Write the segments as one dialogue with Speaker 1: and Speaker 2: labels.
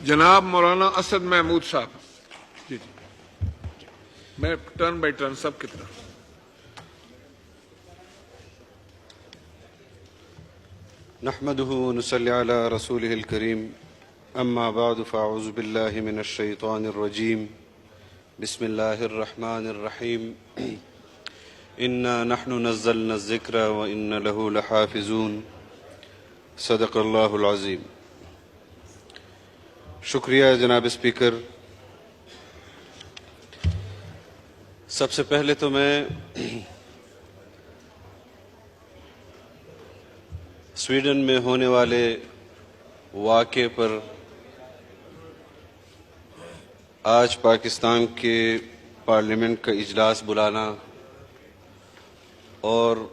Speaker 1: جناب مولانا اسد محمود صاحب. جی میں ٹرن بائی ٹرن سب کی طرف.
Speaker 2: نحمده ونصلي على رسوله الكريم اما بعد فاعوذ بالله من الشيطان الرجيم بسم الله الرحمن الرحيم انا نحن نزلنا الذكر وان له لحافظون صدق الله العظيم. شکریہ جناب اسپیکر. سب سے پہلے تو میں سویڈن میں ہونے والے واقعے پر آج پاکستان کے پارلیمنٹ کا اجلاس بلانا اور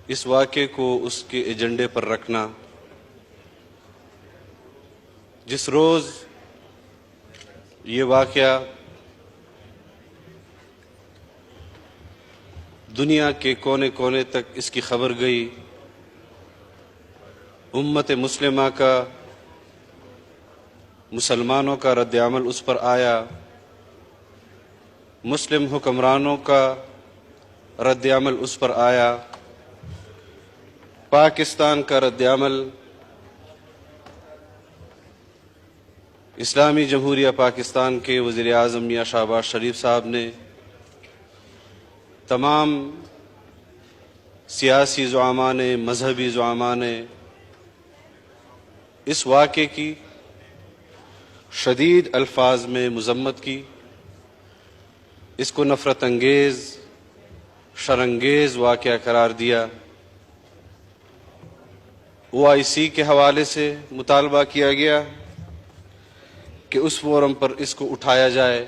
Speaker 2: اس واقعے کو اس کے ایجنڈے پر رکھنا، جس روز یہ واقعہ دنیا کے کونے کونے تک اس کی خبر گئی، امت مسلمہ کا، مسلمانوں کا رد عمل اس پر آیا، مسلم حکمرانوں کا رد عمل اس پر آیا، پاکستان کا رد عمل، اسلامی جمہوریہ پاکستان کے وزیر اعظم میاں شہباز شریف صاحب نے تمام سیاسی زعماء نے، مذہبی زعماء نے اس واقعے کی شدید الفاظ میں مذمت کی، اس کو نفرت انگیز، شرانگیز واقعہ قرار دیا. OIC کے حوالے سے مطالبہ کیا گیا کہ اس فورم پر اس کو اٹھایا جائے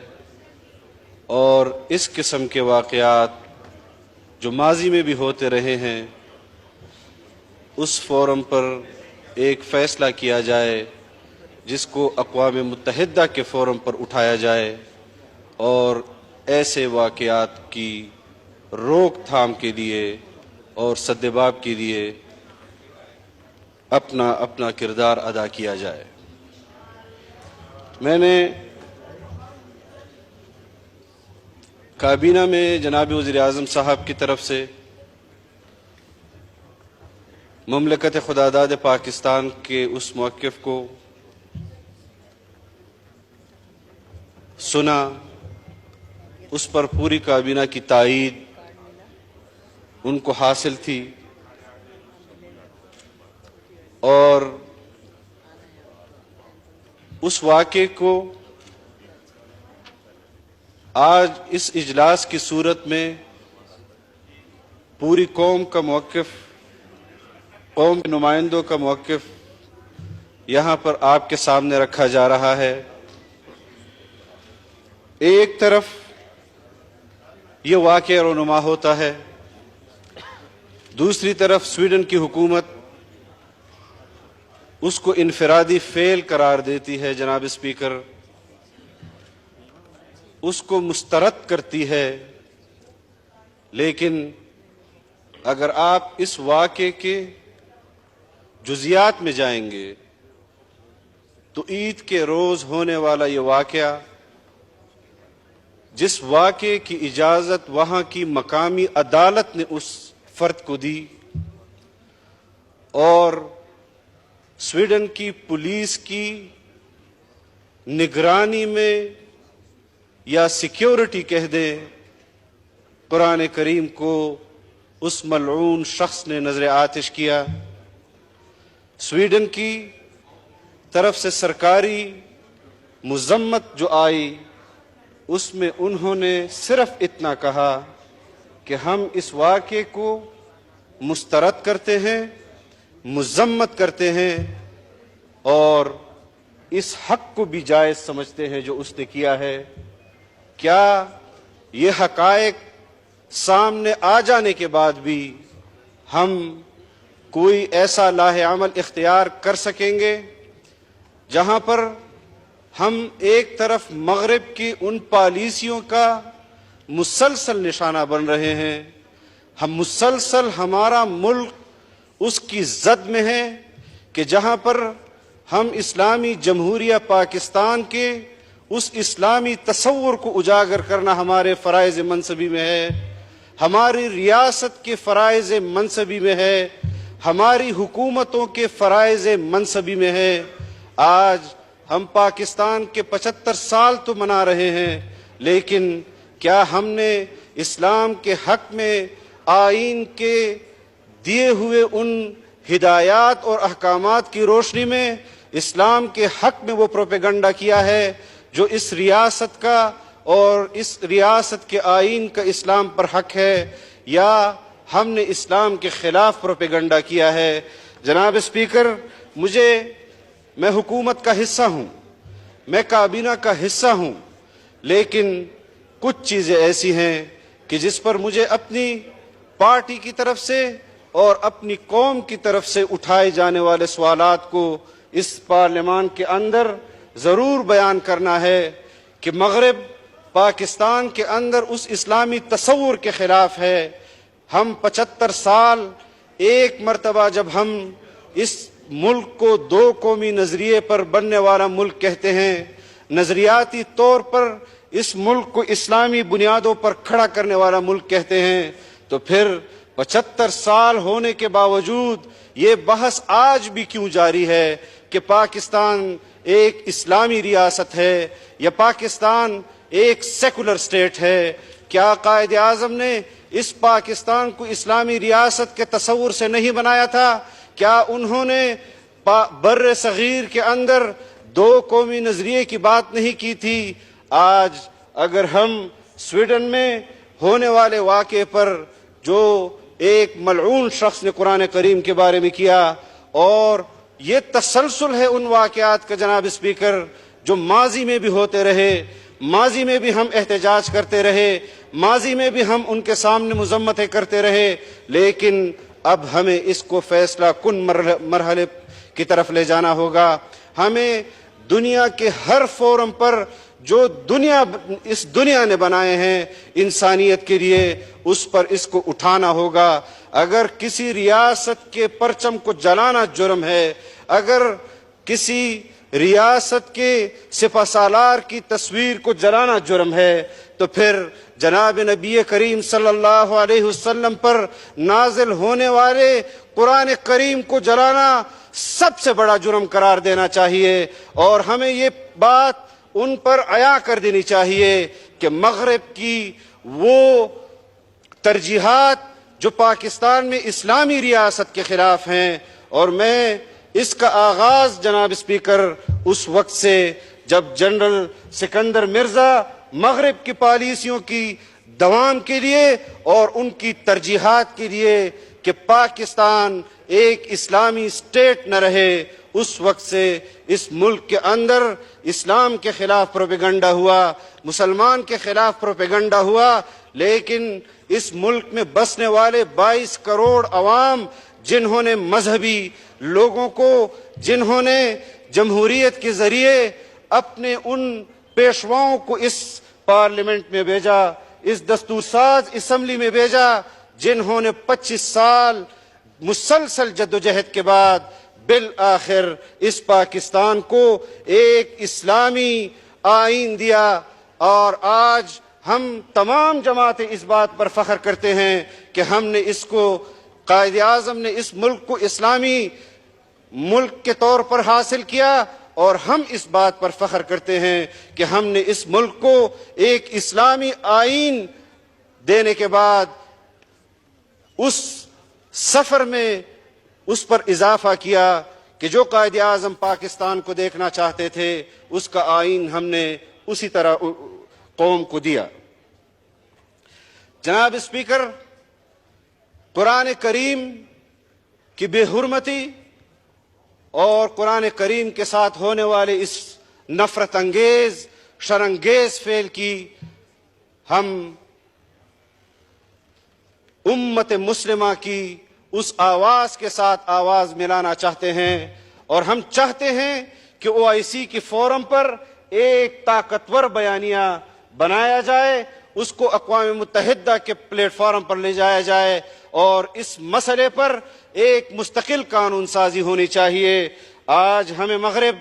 Speaker 2: اور اس قسم کے واقعات جو ماضی میں بھی ہوتے رہے ہیں اس فورم پر ایک فیصلہ کیا جائے جس کو اقوام متحدہ کے فورم پر اٹھایا جائے اور ایسے واقعات کی روک تھام کے لیے اور سدباب کے لیے اپنا اپنا کردار ادا کیا جائے. میں نے کابینہ میں جناب وزیر اعظم صاحب کی طرف سے مملکت خداداد پاکستان کے اس موقف کو سنا، اس پر پوری کابینہ کی تائید ان کو حاصل تھی اور اس واقعے کو آج اس اجلاس کی صورت میں پوری قوم کا موقف، قوم کے نمائندوں کا موقف یہاں پر آپ کے سامنے رکھا جا رہا ہے. ایک طرف یہ واقعہ رونما ہوتا ہے، دوسری طرف سویڈن کی حکومت اس کو انفرادی فعل قرار دیتی ہے. جناب اسپیکر، اس کو مسترد کرتی ہے. لیکن اگر آپ اس واقعے کے جزیات میں جائیں گے تو عید کے روز ہونے والا یہ واقعہ، جس واقعے کی اجازت وہاں کی مقامی عدالت نے اس فرد کو دی اور سویڈن کی پولیس کی نگرانی میں یا سیکیورٹی کہہ دیں، قرآن کریم کو اس ملعون شخص نے نظر آتش کیا. سویڈن کی طرف سے سرکاری مذمت جو آئی اس میں انہوں نے صرف اتنا کہا کہ ہم اس واقعے کو مسترد کرتے ہیں، مذمت کرتے ہیں اور اس حق کو بھی جائز سمجھتے ہیں جو اس نے کیا ہے. کیا یہ حقائق سامنے آ جانے کے بعد بھی ہم کوئی ایسا لاہ عمل اختیار کر سکیں گے جہاں پر ہم ایک طرف مغرب کی ان پالیسیوں کا مسلسل نشانہ بن رہے ہیں، ہم مسلسل ہمارا ملک اس کی زد میں ہے کہ جہاں پر ہم اسلامی جمہوریہ پاکستان کے اس اسلامی تصور کو اجاگر کرنا ہمارے فرائض منصبی میں ہے، ہماری ریاست کے فرائض منصبی میں ہے، ہماری حکومتوں کے فرائض منصبی میں ہے۔ آج ہم پاکستان کے 75 سال تو منا رہے ہیں، لیکن کیا ہم نے اسلام کے حق میں آئین کے دیے ہوئے ان ہدایات اور احکامات کی روشنی میں اسلام کے حق میں وہ پروپیگنڈا کیا ہے جو اس ریاست کا اور اس ریاست کے آئین کا اسلام پر حق ہے، یا ہم نے اسلام کے خلاف پروپیگنڈا کیا ہے؟ جناب اسپیکر، میں حکومت کا حصہ ہوں، میں کابینہ کا حصہ ہوں، لیکن کچھ چیزیں ایسی ہیں کہ جس پر مجھے اپنی پارٹی کی طرف سے اور اپنی قوم کی طرف سے اٹھائے جانے والے سوالات کو اس پارلیمان کے اندر ضرور بیان کرنا ہے کہ مغرب پاکستان کے اندر اس اسلامی تصور کے خلاف ہے۔ ہم 75 سال ایک مرتبہ جب ہم اس ملک کو دو قومی نظریے پر بننے والا ملک کہتے ہیں، نظریاتی طور پر اس ملک کو اسلامی بنیادوں پر کھڑا کرنے والا ملک کہتے ہیں، تو پھر 75 سال ہونے کے باوجود یہ بحث آج بھی کیوں جاری ہے کہ پاکستان ایک اسلامی ریاست ہے یا پاکستان ایک سیکولر اسٹیٹ ہے؟ کیا قائد اعظم نے اس پاکستان کو اسلامی ریاست کے تصور سے نہیں بنایا تھا؟ کیا انہوں نے بر صغیر کے اندر دو قومی نظریے کی بات نہیں کی تھی؟ آج اگر ہم سویڈن میں ہونے والے واقعے پر جو ایک ملعون شخص نے قرآن کریم کے بارے میں کیا، اور یہ تسلسل ہے ان واقعات کا جناب اسپیکر جو ماضی میں بھی ہوتے رہے، ماضی میں بھی ہم احتجاج کرتے رہے، ماضی میں بھی ہم ان کے سامنے مذمتیں کرتے رہے، لیکن اب ہمیں اس کو فیصلہ کن مرحلے کی طرف لے جانا ہوگا۔ ہمیں دنیا کے ہر فورم پر جو اس دنیا نے بنائے ہیں انسانیت کے لیے، اس پر اس کو اٹھانا ہوگا۔ اگر کسی ریاست کے پرچم کو جلانا جرم ہے، اگر کسی ریاست کے سپہ سالار کی تصویر کو جلانا جرم ہے، تو پھر جناب نبی کریم صلی اللہ علیہ وسلم پر نازل ہونے والے قرآن کریم کو جلانا سب سے بڑا جرم قرار دینا چاہیے، اور ہمیں یہ بات ان پر عیا کر دینی چاہیے کہ مغرب کی وہ ترجیحات جو پاکستان میں اسلامی ریاست کے خلاف ہیں، اور میں اس کا آغاز جناب اسپیکر اس وقت سے جب جنرل سکندر مرزا مغرب کی پالیسیوں کی دوام کے لیے اور ان کی ترجیحات کے لیے کہ پاکستان ایک اسلامی اسٹیٹ نہ رہے، اس وقت سے اس ملک کے اندر اسلام کے خلاف پروپیگنڈا ہوا، مسلمان کے خلاف پروپیگنڈا ہوا، لیکن اس ملک میں بسنے والے 22 کروڑ عوام جنہوں نے مذہبی لوگوں کو، جنہوں نے جمہوریت کے ذریعے اپنے ان پیشواؤں کو اس پارلیمنٹ میں بھیجا، اس دستور ساز اسمبلی میں بھیجا، جنہوں نے 25 سال مسلسل جدوجہد کے بعد بالآخر اس پاکستان کو ایک اسلامی آئین دیا، اور آج ہم تمام جماعتیں اس بات پر فخر کرتے ہیں کہ ہم نے اس کو، قائد اعظم نے اس ملک کو اسلامی ملک کے طور پر حاصل کیا، اور ہم اس بات پر فخر کرتے ہیں کہ ہم نے اس ملک کو ایک اسلامی آئین دینے کے بعد اس سفر میں اس پر اضافہ کیا کہ جو قائد اعظم پاکستان کو دیکھنا چاہتے تھے اس کا آئین ہم نے اسی طرح قوم کو دیا۔ جناب اسپیکر، قرآن کریم کی بے حرمتی اور قرآن کریم کے ساتھ ہونے والے اس نفرت انگیز، شرانگیز فعل کی ہم امت مسلمہ کی اس آواز کے ساتھ آواز ملانا چاہتے ہیں، اور ہم چاہتے ہیں کہ OIC کے فورم پر ایک طاقتور بیانیہ بنایا جائے، اس کو اقوام متحدہ کے پلیٹ فارم پر لے جایا جائے، اور اس مسئلے پر ایک مستقل قانون سازی ہونی چاہیے۔ آج ہمیں مغرب